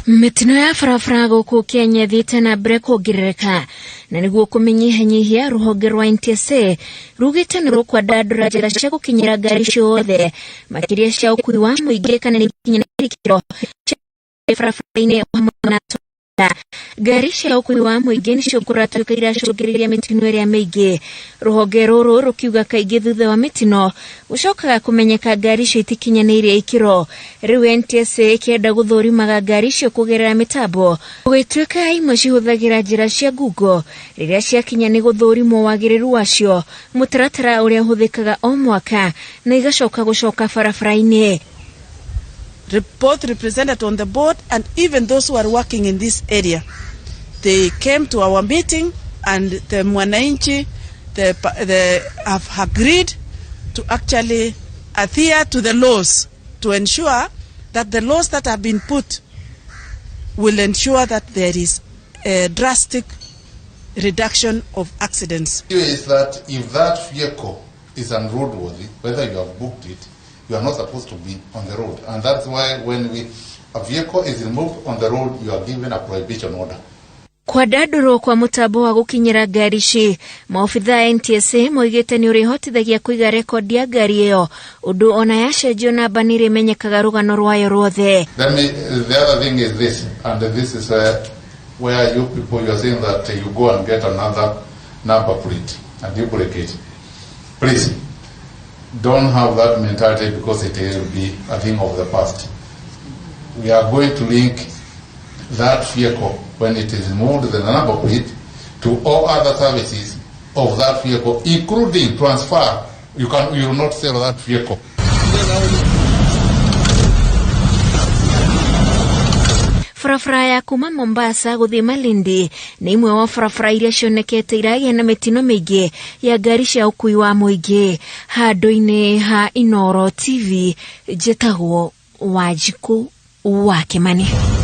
Mitino ya barabara gũkũ Kenya thiĩte na mbere kuongerereka na nĩguo kũmenyihanyihia rũhonge rwa NTSA rugĩte nĩ rũkwandandũra njĩra cia gũkinyĩra ngari ciothe makĩria cia ũkui wa mũingĩ kana nĩkinyanĩirie ikĩro barabara-inĩ hamwe na ngari cia ũkui wa mũingĩ nĩcio kũratuĩka iracũngĩrĩria mĩtino ĩrĩa mĩingĩ. Rũhonge rũrũ rũkiuga kaingĩ thutha wa mĩtino gũcokaga kũmenyeka ngari icio itikinyanĩirie ikĩro. Rĩu NTSA ĩkĩenda gũthũrimaga ngari icio kũgerera mĩtambo gũgĩtuĩka imwe cihũthagĩra njĩra cia ngungo rĩrĩa ciakinya nĩ gũthũrimwo wagĩrĩru wacio, mũtaratara ũrĩa ũhũthĩkaga o mwaka na igacoka gũcoka barabara-inĩ. Both represented on the board and even those who are working in this area. They came to our meeting and the mwananchi they have agreed to actually adhere to the laws to ensure that the laws that have been put will ensure that there is a drastic reduction of accidents. The issue is that if that vehicle is unroadworthy, whether you have booked it, you are not supposed to be on the road, and that's why when a vehicle is removed on the road, you are given a prohibition order. Kwandandũrwo kwa mũtambo wa gũkinyĩra ngari ici, maobitha a NTSA moigĩte nĩ ũrĩhotithagia kũiga rekodi ya ngari ĩyo, ũndũ ona yacenjio namba nĩ ĩrĩmenyekaga rũgano rwayo ruothe. The other thing is this, and this is where you people, you are saying that you go and get another number plate and duplicate. Please, don't have that mentality because it will be a thing of the past. We are going to link that vehicle when it is moved the number plate to all other services of that vehicle, including transfer. You will not sell that vehicle. Barabara ya kuma Mombasa gũthiĩ Malindi nĩ imwe wa barabara iria cionekete iragĩa na mĩtino mĩingĩ ya ngari cia ũkui wa mũingĩ. Handũ-inĩ ha Īragathīka TV, njĩtagwo Wanjikũ wa Kĩmani.